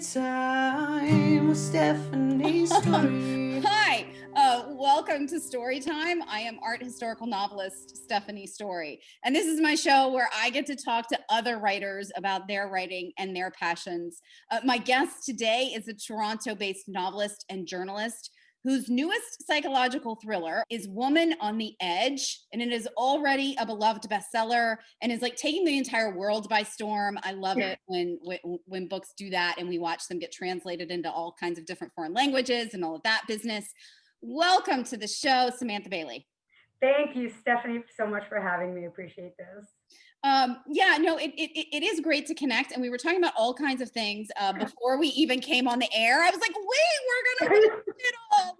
Story time with Stephanie Storey. Hi, welcome to Story Time. I am art historical novelist Stephanie Storey, and this is my show where I get to talk to other writers about their writing and their passions. My guest today is a Toronto-based novelist and journalist whose newest psychological thriller is Woman on the Edge, and it is already a beloved bestseller and is like taking the entire world by storm. I love it when books do that and we watch them get translated into all kinds of different foreign languages and all of that business. Welcome to the show, Samantha Bailey. Thank you, Stephanie, so much for having me. Appreciate this. It is great to connect. And we were talking about all kinds of things before we even came on the air. I was like, wait, we're going to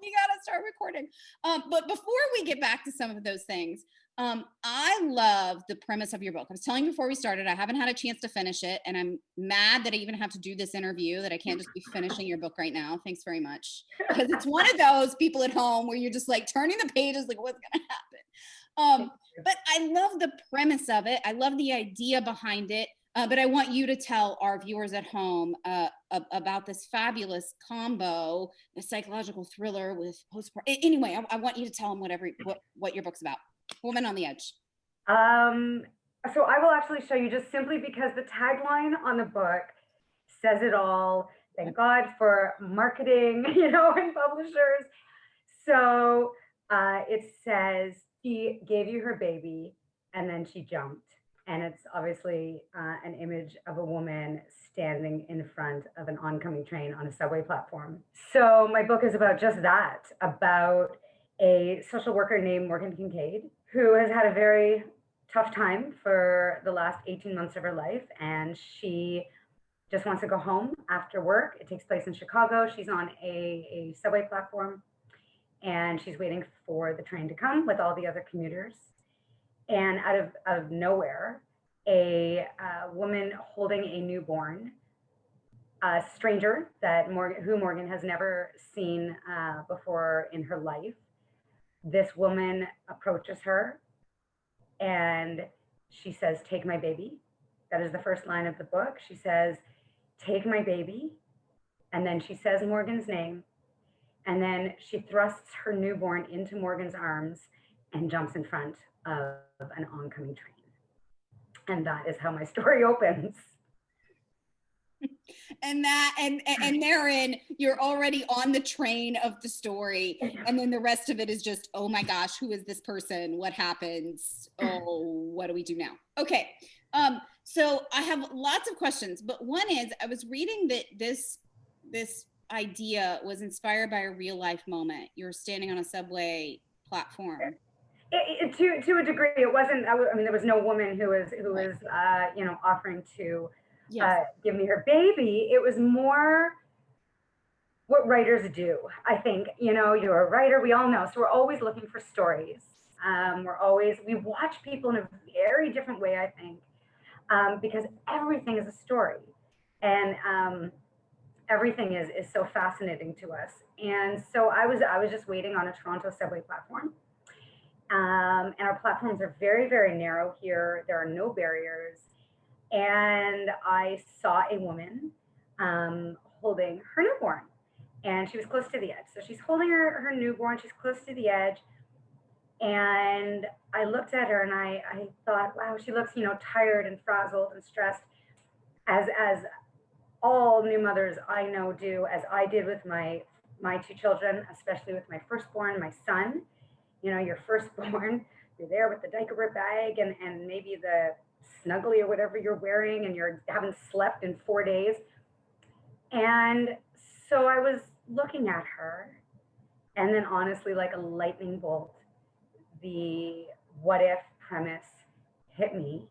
we got to start recording. But before we get back to some of those things, I love the premise of your book. I was telling you before we started, I haven't had a chance to finish it. And I'm mad that I even have to do this interview, that I can't just be finishing your book right now. Thanks very much. Because it's one of those people at home where you're just like turning the pages, like what's going to happen? But I love the premise of it. I love the idea behind it. But I want you to tell our viewers at home about this fabulous combo, a psychological thriller with postpartum. Anyway, I want you to tell them what your book's about. Woman on the Edge. So I will actually show you, just simply because the tagline on the book says it all. Thank God for marketing, and publishers. So it says, "She gave you her baby and then she jumped." And it's obviously an image of a woman standing in front of an oncoming train on a subway platform. So my book is about just that, about a social worker named Morgan Kincaid, who has had a very tough time for the last 18 months of her life. And she just wants to go home after work. It takes place in Chicago. She's on a subway platform and she's waiting for the train to come with all the other commuters. And out of nowhere, a woman holding a newborn, a stranger who Morgan has never seen before in her life. This woman approaches her and she says, "Take my baby." That is the first line of the book. She says, "Take my baby." And then she says Morgan's name. And then she thrusts her newborn into Morgan's arms and jumps in front of an oncoming train. And that is how my story opens. And therein, you're already on the train of the story. And then the rest of it is just, oh my gosh, who is this person? What happens? Oh, what do we do now? Okay. So I have lots of questions, but one is, I was reading that this idea was inspired by a real life moment. You were standing on a subway platform. To a degree, it wasn't. There was no woman who was offering to give me her baby. It was more what writers do. I think, you're a writer. We all know. So we're always looking for stories. We watch people in a very different way, I think, because everything is a story, and everything is so fascinating to us. And so I was just waiting on a Toronto subway platform. And our platforms are very, very narrow here. There are no barriers. And I saw a woman holding her newborn, and she was close to the edge. So she's holding her newborn, she's close to the edge. And I looked at her and I thought, wow, she looks, tired and frazzled and stressed, as all new mothers I know do, as I did with my two children, especially with my firstborn, my son. Your firstborn, you're there with the diaper bag and maybe the snuggly or whatever you're wearing, and you haven't slept in 4 days. And so I was looking at her, and then honestly, like a lightning bolt, the what if premise hit me.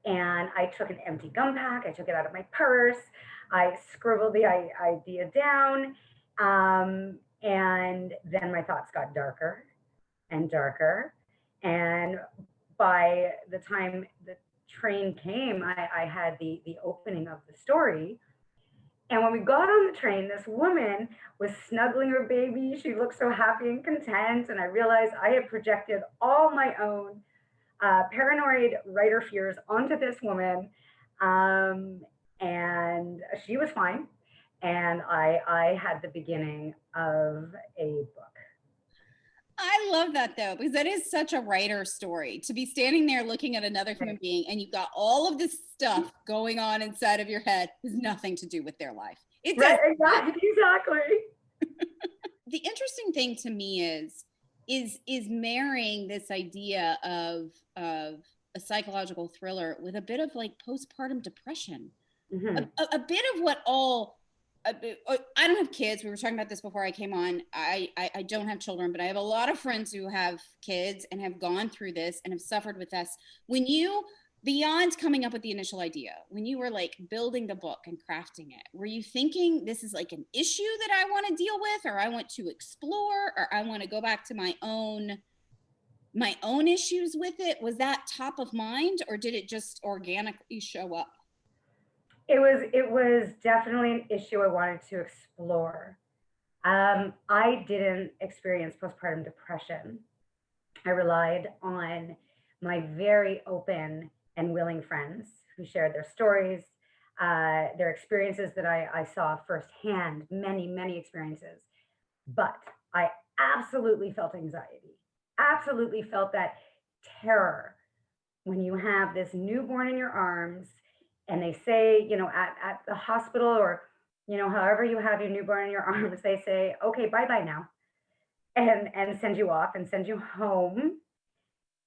And I took an empty gum pack, I took it out of my purse, I scribbled the idea down, and then my thoughts got darker and darker. And by the time the train came, I had the opening of the story. And when we got on the train, this woman was snuggling her baby. She looked so happy and content. And I realized I had projected all my own paranoid writer fears onto this woman. And she was fine. and I had the beginning of a book. I love that though, because that is such a writer's story, to be standing there looking at another human being and you've got all of this stuff going on inside of your head has nothing to do with their life. It does. Right, exactly. The interesting thing to me is marrying this idea of a psychological thriller with a bit of like postpartum depression. Mm-hmm. A bit of what all I don't have kids. We were talking about this before I came on. I don't have children, but I have a lot of friends who have kids and have gone through this and have suffered with this. When you, beyond coming up with the initial idea, when you were like building the book and crafting it, were you thinking this is like an issue that I want to deal with, or I want to explore, or I want to go back to my own issues with it? Was that top of mind, or did it just organically show up? It was definitely an issue I wanted to explore. I didn't experience postpartum depression. I relied on my very open and willing friends who shared their stories, their experiences that I saw firsthand, many experiences. But I absolutely felt anxiety, absolutely felt that terror when you have this newborn in your arms and they say, at the hospital or, however you have your newborn in your arms, they say, okay, bye-bye now, and send you off and send you home.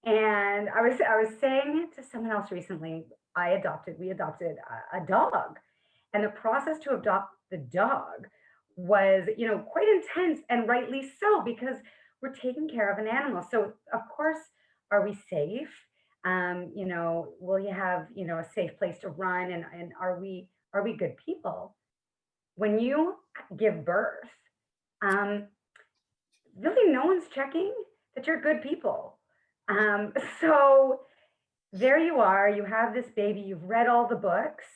And I was saying to someone else recently, we adopted a dog. And the process to adopt the dog was, quite intense, and rightly so, because we're taking care of an animal. So of course, are we safe? Will you have, a safe place to run? And are we good people? When you give birth, really no one's checking that you're good people. So there you are, you have this baby, you've read all the books,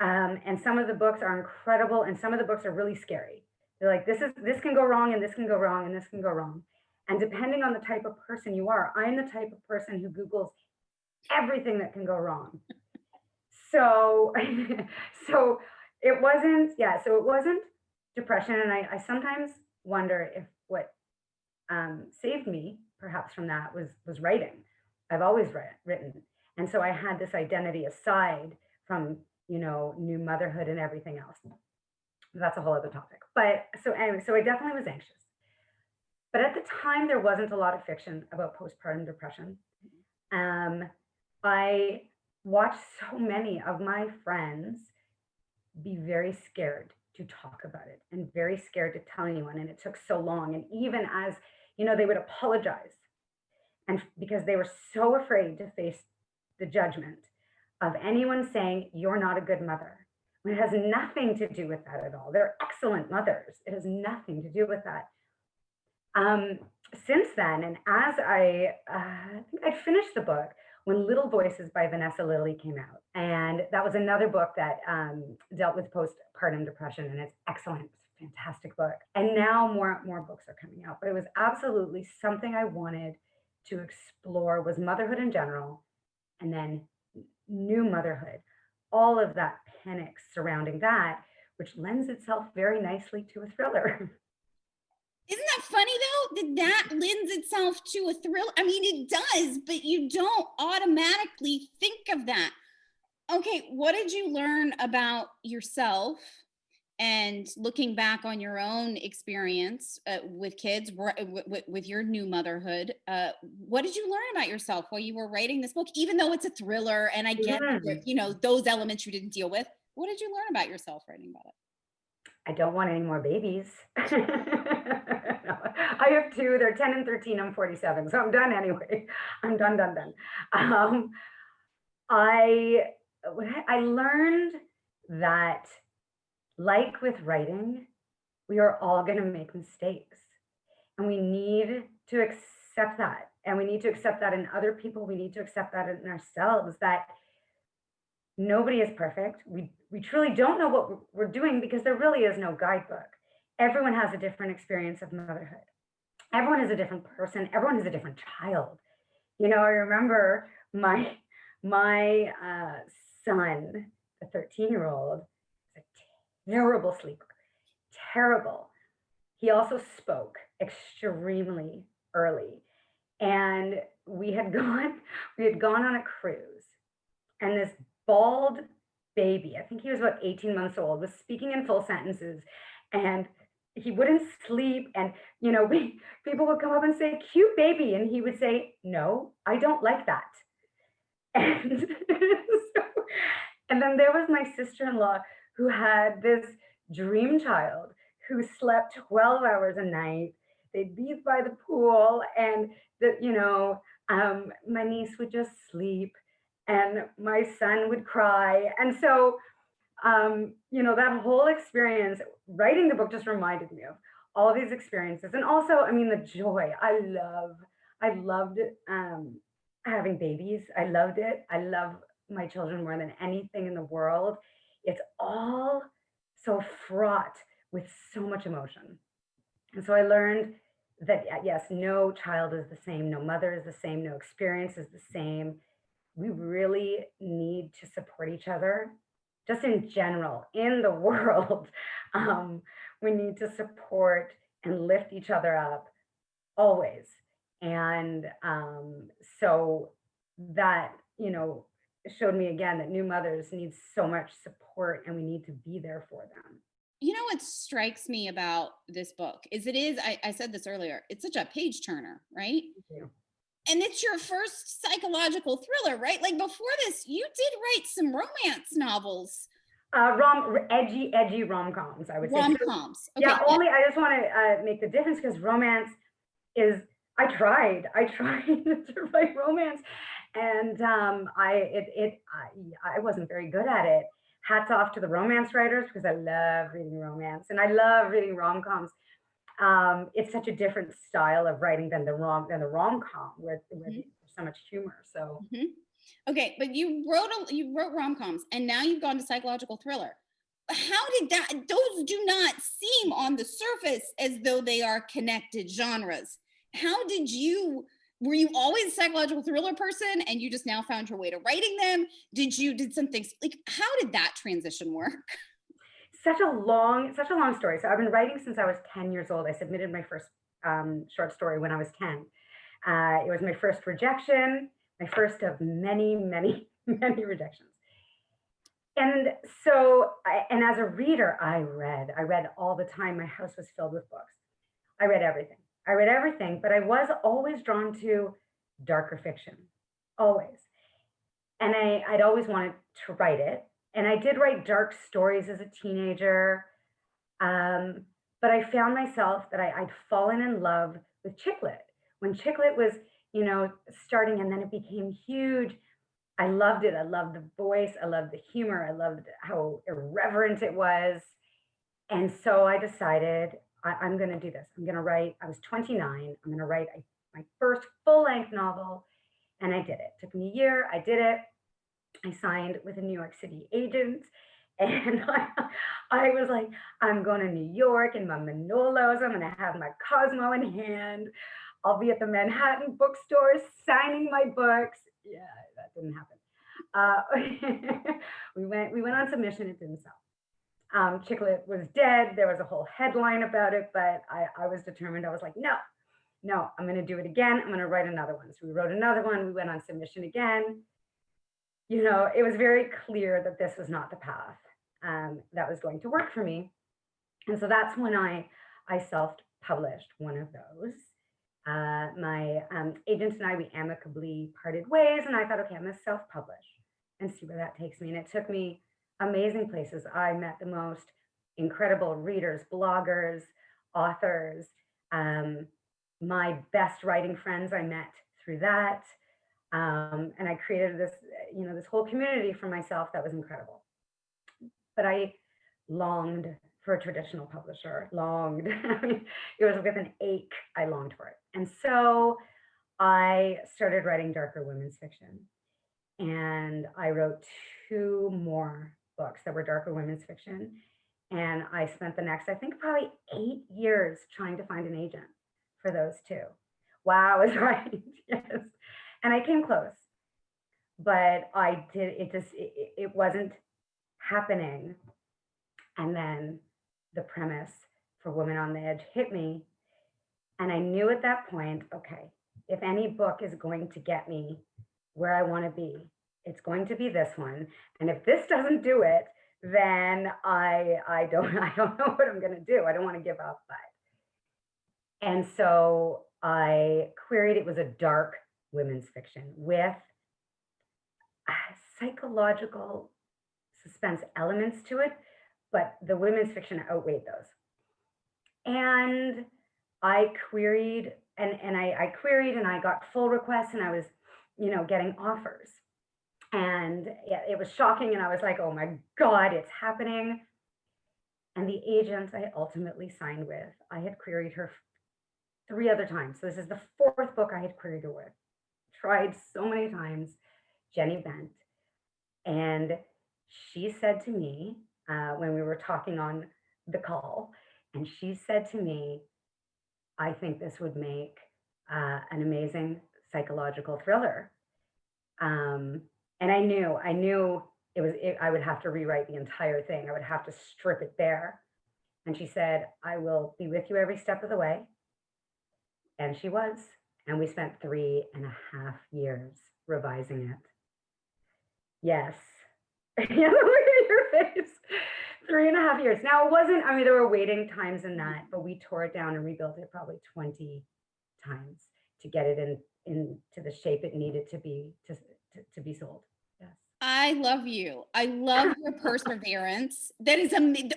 and some of the books are incredible, and some of the books are really scary. They're like, this can go wrong, and this can go wrong, and this can go wrong. And depending on the type of person you are, I'm the type of person who Googles everything that can go wrong. So, so it wasn't depression. And I sometimes wonder if what saved me perhaps from that was writing. I've always written. And so I had this identity aside from, new motherhood and everything else. That's a whole other topic. But so anyway, so I definitely was anxious. But at the time, there wasn't a lot of fiction about postpartum depression. I watched so many of my friends be very scared to talk about it and very scared to tell anyone. And it took so long. And even as, they would apologize, and because they were so afraid to face the judgment of anyone saying, you're not a good mother. It has nothing to do with that at all. They're excellent mothers. It has nothing to do with that. Since then, and as I think I'd finished the book when Little Voices by Vanessa Lilly came out. And that was another book that dealt with postpartum depression, and it's excellent. It's a fantastic book. And now more books are coming out. But it was absolutely something I wanted to explore, was motherhood in general, and then new motherhood. All of that panic surrounding that, which lends itself very nicely to a thriller. Isn't that funny though? That lends itself to a thrill. I mean, it does, but you don't automatically think of that. Okay, what did you learn about yourself, and looking back on your own experience with kids, with your new motherhood? What did you learn about yourself while you were writing this book? Even though it's a thriller, and I get those elements you didn't deal with. What did you learn about yourself writing about it? I don't want any more babies. I have two. They're 10 and 13. I'm 47. So I'm done anyway. I'm done. I learned that, like with writing, we are all going to make mistakes. And we need to accept that. And we need to accept that in other people. We need to accept that in ourselves, that nobody is perfect. We truly don't know what we're doing, because there really is no guidebook. Everyone has a different experience of motherhood. Everyone is a different person. Everyone is a different child. I remember my son, the 13-year-old, is a terrible sleeper, terrible. He also spoke extremely early. And we had gone on a cruise, and this bald baby, I think he was about 18 months old, was speaking in full sentences, and he wouldn't sleep. And people would come up and say, "Cute baby," and he would say, "No, I don't like that." And and then there was my sister-in-law, who had this dream child who slept 12 hours a night. They'd be by the pool, and my niece would just sleep, and my son would cry. And so, that whole experience, writing the book just reminded me of all these experiences. And also, I mean, the joy. I loved having babies. I loved it. I love my children more than anything in the world. It's all so fraught with so much emotion. And so I learned that, yes, no child is the same, no mother is the same, no experience is the same. We really need to support each other, just in general, in the world. We need to support and lift each other up always. And so that, showed me again that new mothers need so much support, and we need to be there for them. What strikes me about this book is I said this earlier, it's such a page turner, right? Yeah. And it's your first psychological thriller, right? Like, before this, you did write some romance novels. Edgy rom-coms, I would say. Rom-coms. Okay, yeah, only I just want to make the difference, because romance is, I tried to write romance, and I wasn't very good at it. Hats off to the romance writers, because I love reading romance, and I love reading rom-coms. It's such a different style of writing than the rom-com, where there's so much humor. So okay, but you wrote rom-coms, and now you've gone to psychological thriller. How did that? Those do not seem on the surface as though they are connected genres. How did you? Were you always a psychological thriller person, and you just now found your way to writing them? Did something like, how did that transition work? Such a long story. So I've been writing since I was 10 years old. I submitted my first short story when I was 10. It was my first rejection, my first of many, many, many rejections. And so, and as a reader, I read all the time. My house was filled with books. I read everything, but I was always drawn to darker fiction, always. And I'd always wanted to write it. And I did write dark stories as a teenager. But I found myself that I'd fallen in love with chick lit. When chick lit was, starting, and then it became huge. I loved it. I loved the voice. I loved the humor. I loved how irreverent it was. And so I decided, I'm going to do this. I'm going to write. I was 29. I'm going to write my first full-length novel. And I did it. It took me a year. I did it. I signed with a New York City agent. And I was like, I'm going to New York in my Manolos. I'm going to have my Cosmo in hand. I'll be at the Manhattan bookstore signing my books. Yeah, that didn't happen. We went on submission. It didn't sell. Chick lit was dead. There was a whole headline about it, but I was determined. I was like, no, I'm going to do it again. I'm going to write another one. So we wrote another one. We went on submission again. It was very clear that this was not the path that was going to work for me. And so that's when I self-published one of those. My agent and I, we amicably parted ways, and I thought, okay, I'm going to self-publish and see where that takes me. And it took me amazing places. I met the most incredible readers, bloggers, authors. My best writing friends I met through that. And I created this, this whole community for myself that was incredible. But I longed for a traditional publisher, longed. It was with an ache, I longed for it. And so I started writing darker women's fiction. And I wrote 2 more books that were darker women's fiction. And I spent the next, I think, probably 8 years trying to find an agent for those 2. Wow, is right. Yes. And I came close, but it wasn't happening. And then the premise for Women on the Edge hit me. And I knew at that point, okay, if any book is going to get me where I want to be, it's going to be this one. And if this doesn't do it, then I don't know what I'm going to do. I don't want to give up. And so I queried, it was a dark women's fiction with psychological suspense elements to it, but the women's fiction outweighed those. And I queried and I queried and I got full requests and I was, getting offers. And it was shocking. And I was like, oh my God, it's happening. And the agent I ultimately signed with, I had queried her 3 other times. So this is the 4th book I had queried her with. Tried so many times, Jenny Bent. And she said to me, when we were talking on the call, and she said to me, I think this would make an amazing psychological thriller. And I knew I would have to rewrite the entire thing. I would have to strip it bare. And she said, I will be with you every step of the way. And she was. And we spent 3.5 years revising it. Yes. Look at your face. 3.5 years. Now it wasn't, there were waiting times in that, but we tore it down and rebuilt it probably 20 times to get it into the shape it needed to be sold. Yes. I love you. I love your perseverance. That is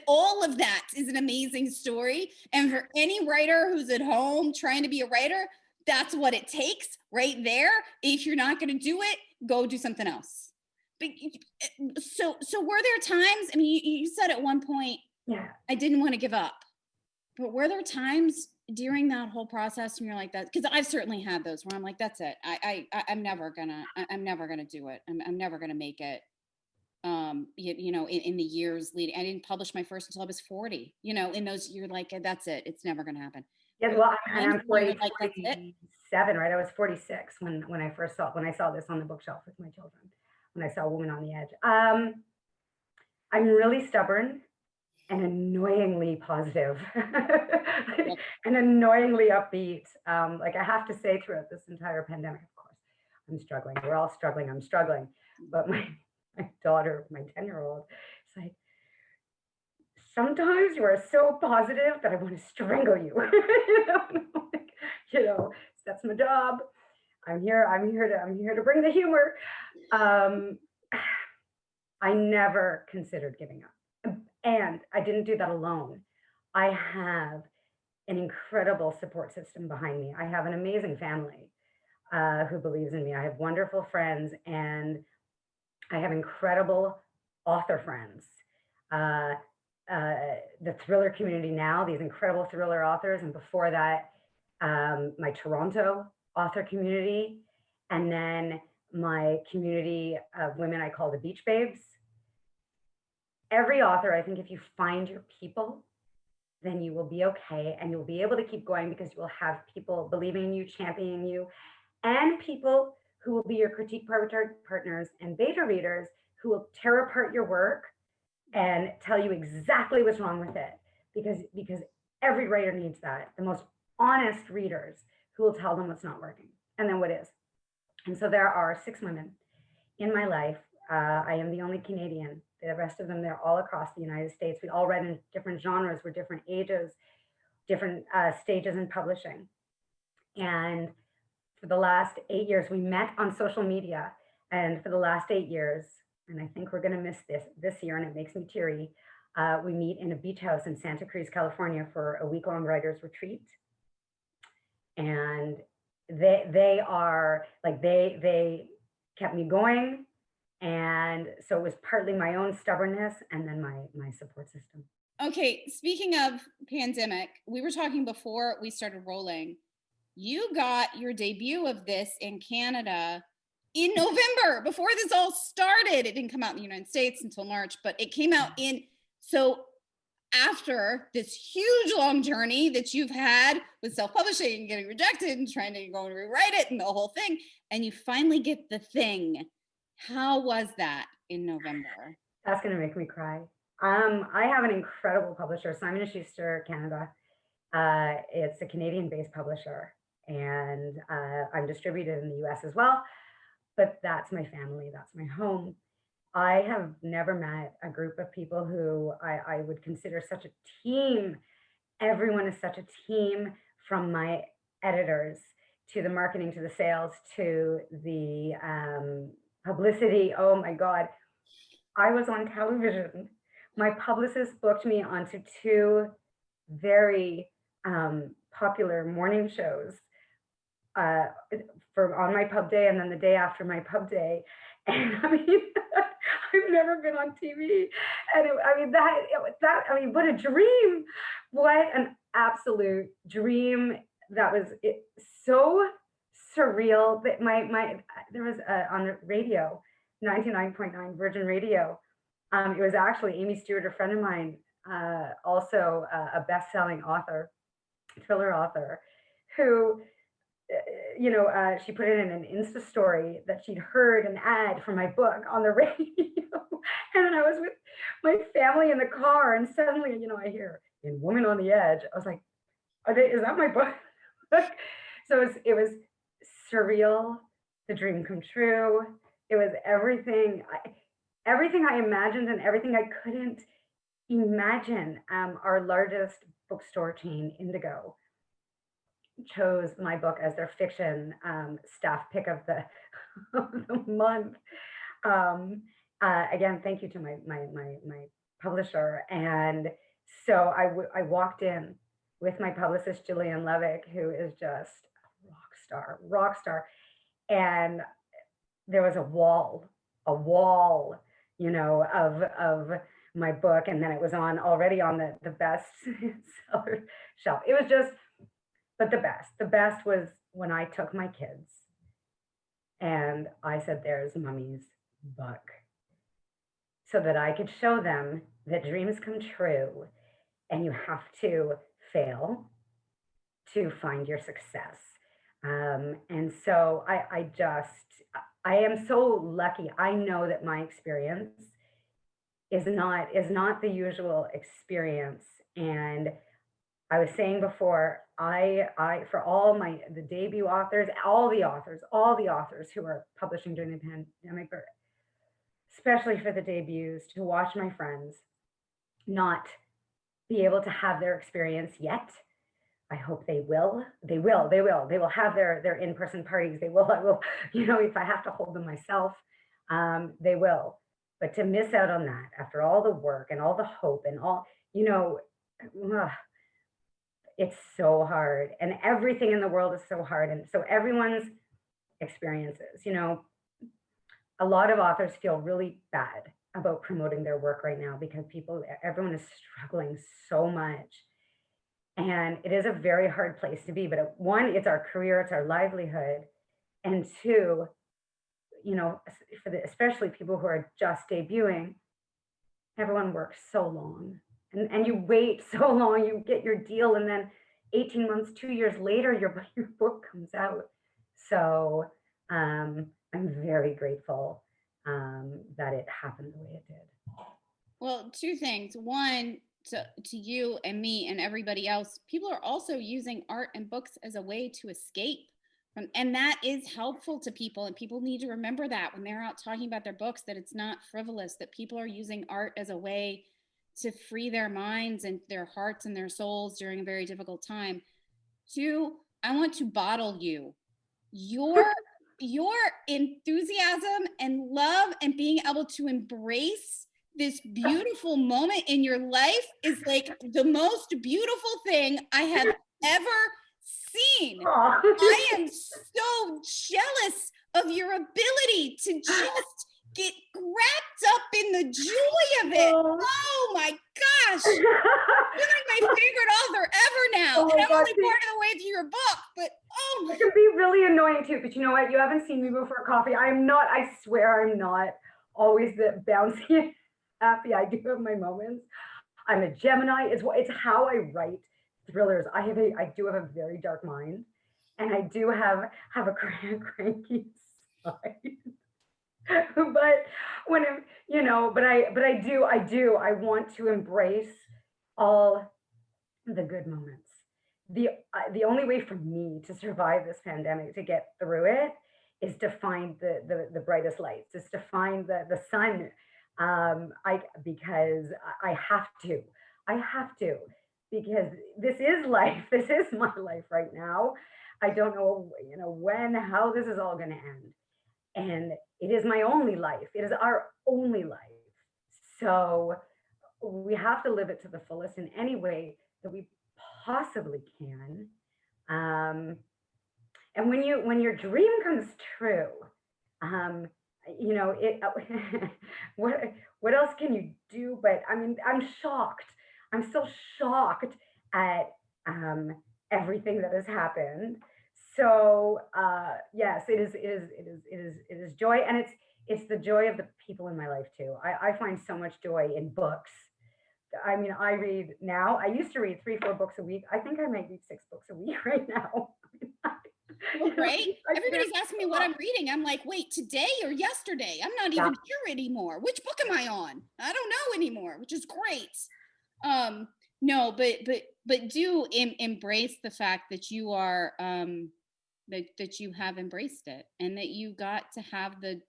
all of that is an amazing story. And for any writer who's at home trying to be a writer, that's what it takes right there. If you're not going to do it, go do something else. But so were there times, you said at one point, yeah, I didn't want to give up, but were there times during that whole process when you're like that? Because I've certainly had those where I'm like, that's it. I'm never gonna do it. I'm never gonna make it. In the years leading, I didn't publish my first until I was 40. In those, you're like, that's it. It's never gonna happen. Yeah, well, and I'm 47, right? I was 46 when I saw this on the bookshelf with my children. When I saw Woman on the Edge. I'm really stubborn and annoyingly positive and annoyingly upbeat. I have to say throughout this entire pandemic, of course, I'm struggling. We're all struggling. I'm struggling. But my daughter, my 10-year-old, is like, sometimes you are so positive that I want to strangle you. That's my job. I'm here to bring the humor. I never considered giving up. And I didn't do that alone. I have an incredible support system behind me. I have an amazing family who believes in me. I have wonderful friends, and I have incredible author friends. The thriller community now, these incredible thriller authors, and before that, my Toronto author community, and then my community of women I call the Beach Babes. Every author, I think if you find your people, then you will be okay, and you'll be able to keep going because you will have people believing in you, championing you, and people who will be your critique partners and beta readers who will tear apart your work and tell you exactly what's wrong with it, because every writer needs that. The most honest readers who will tell them what's not working and then what is. And so there are 6 women in my life. I am the only Canadian. The rest of them, they're all across the United States. We all read in different genres, we're different ages, different stages in publishing. And for the last 8 years, we met on social media. And for the last 8 years, and I think we're going to miss this year, and it makes me teary, we meet in a beach house in Santa Cruz, California for a week-long writers retreat. And they are like, they kept me going. And so it was partly my own stubbornness and then my support system. Okay, speaking of pandemic, we were talking before we started rolling. You got your debut of this in Canada in November, before this all started. It didn't come out in the United States until March, but it came out so after this huge long journey that you've had with self-publishing and getting rejected and trying to go and rewrite it and the whole thing, and you finally get the thing. How was that in November? That's going to make me cry. I have an incredible publisher, Simon & Schuster Canada. It's a Canadian-based publisher, and I'm distributed in the US as well, but that's my family, that's my home. I have never met a group of people who I would consider such a team. Everyone is such a team, from my editors to the marketing, to the sales, to the publicity. Oh my God. I was on television. My publicist booked me onto two very popular morning shows for on my pub day and then the day after my pub day. And I mean, I've never been on TV. And what a dream. What an absolute dream. That was so surreal that there was on the radio, 99.9 Virgin Radio. It was actually Amy Stewart, a friend of mine, also a best-selling author, thriller author, who, she put it in an Insta story that she'd heard an ad for my book on the radio. And then I was with my family in the car, and suddenly, I hear "In Woman on the Edge." I was like, is that my book? So it was surreal, the dream come true. It was everything I imagined and everything I couldn't imagine. Our largest bookstore chain, Indigo, chose my book as their fiction staff pick of the, of the month. Again, thank you to my publisher. And so I walked in with my publicist, Julian Levick, who is just a rock star. And there was a wall, of my book. And then it was already on the best seller shelf. It was just, but the best was when I took my kids and I said, "There's Mommy's book," so that I could show them that dreams come true and you have to fail to find your success. And so I am so lucky. I know that my experience is not the usual experience. And I was saying before, I for all the debut authors, all the authors who are publishing during the pandemic, but especially for the debuts, to watch my friends not be able to have their experience yet. I hope they will. They will have their in-person parties. I will, if I have to hold them myself, they will. But to miss out on that after all the work and all the hope and all, it's so hard, and everything in the world is so hard. And so everyone's experiences, a lot of authors feel really bad about promoting their work right now because everyone is struggling so much. And it is a very hard place to be. But one, it's our career, it's our livelihood. And two, especially people who are just debuting, everyone works so long. And you wait so long, you get your deal, and then 18 months, 2 years later, your book comes out. So I'm very grateful that it happened the way it did. Well, two things. One, to you and me and everybody else, people are also using art and books as a way to escape from, and that is helpful to people. And people need to remember that when they're out talking about their books, that it's not frivolous, that people are using art as a way to free their minds and their hearts and their souls during a very difficult time. Two, I want to bottle you. Your enthusiasm and love and being able to embrace this beautiful moment in your life is like the most beautiful thing I have ever seen. I am so jealous of your ability to just get wrapped up in the joy of it. Oh my gosh. You're like my favorite author ever now. And I'm only part of the way through your book, but oh my. It can be really annoying too, but you know what? You haven't seen me before coffee. I swear I'm not always the bouncy happy. I do have my moments. I'm a Gemini. It's how I write thrillers. I do have a very dark mind, and I do have a cranky side. But when I'm, but I want to embrace all the good moments. The only way for me to survive this pandemic, to get through it, is to find the brightest lights, is to find the sun. I because I have to. I have to, because this is life. This is my life right now. I don't know, when, how this is all going to end. And it is my only life. It is our only life. So we have to live it to the fullest in any way that we possibly can. Um, and when your dream comes true, um, it. what what else can you do? But I mean, I'm shocked. I'm still shocked at everything that has happened. So yes, it is joy, and it's the joy of the people in my life too. I find so much joy in books. I mean, I read now. I used to read 3, 4 books a week. I think I might read 6 books a week right now. Well, right? Everybody's asking me what I'm reading. I'm like, wait, today or yesterday? I'm not even here anymore. Which book am I on? I don't know anymore, which is great. No, but do embrace the fact that you are that you have embraced it, and that you got to have the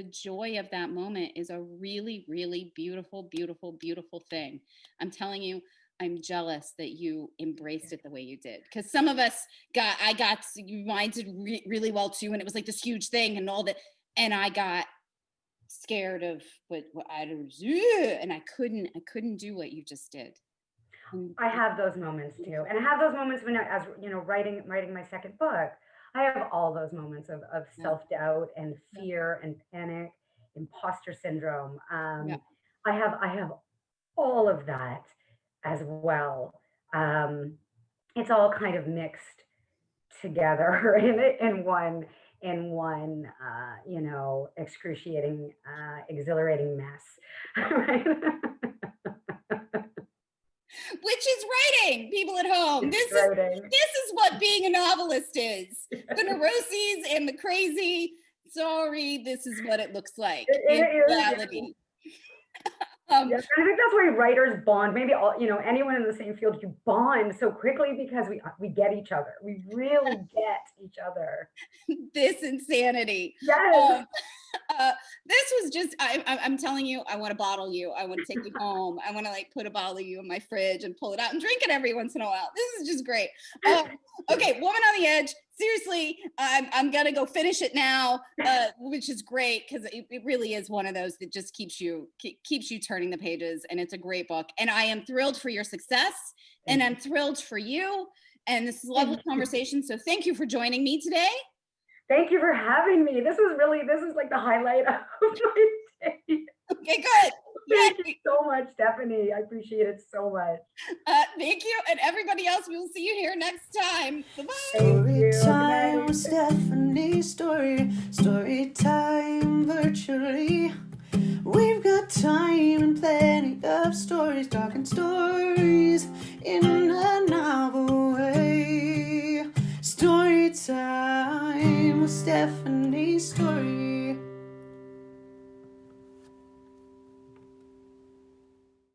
joy of that moment is a really, really beautiful, beautiful, beautiful thing. I'm telling you, I'm jealous that you embraced it the way you did. Because some of us mine did really well too, and it was like this huge thing and all that, and I got scared of what I do, and I couldn't do what you just did. I have those moments too, and I have those moments when, as writing my second book. I have all those moments of self-doubt and fear and panic, imposter syndrome. I have all of that as well. It's all kind of mixed together in one excruciating, exhilarating mess. Right? Which is writing, people at home. This is what being a novelist is. The neuroses and the crazy. Sorry, this is what it looks like in reality. Yes, I think that's why writers bond. Maybe anyone in the same field, you bond so quickly because we get each other. We really get each other. This insanity. Yes. This was just, I'm telling you, I want to bottle you. I want to take you home. I want to put a bottle of you in my fridge and pull it out and drink it every once in a while. This is just great. Okay, Woman on the Edge. Seriously, I'm going to go finish it now, which is great because it really is one of those that just keeps you turning the pages, and it's a great book. And I am thrilled for your success, and I'm thrilled for you. And this is a lovely conversation. So thank you for joining me today. Thank you for having me. This is like the highlight of my day. Okay, good. Thank you so much, Stephanie. I appreciate it so much. Thank you. And everybody else, we will see you here next time. Bye-bye. Story time with Stephanie Storey. Story time virtually. We've got time and plenty of stories, talking stories in a novel.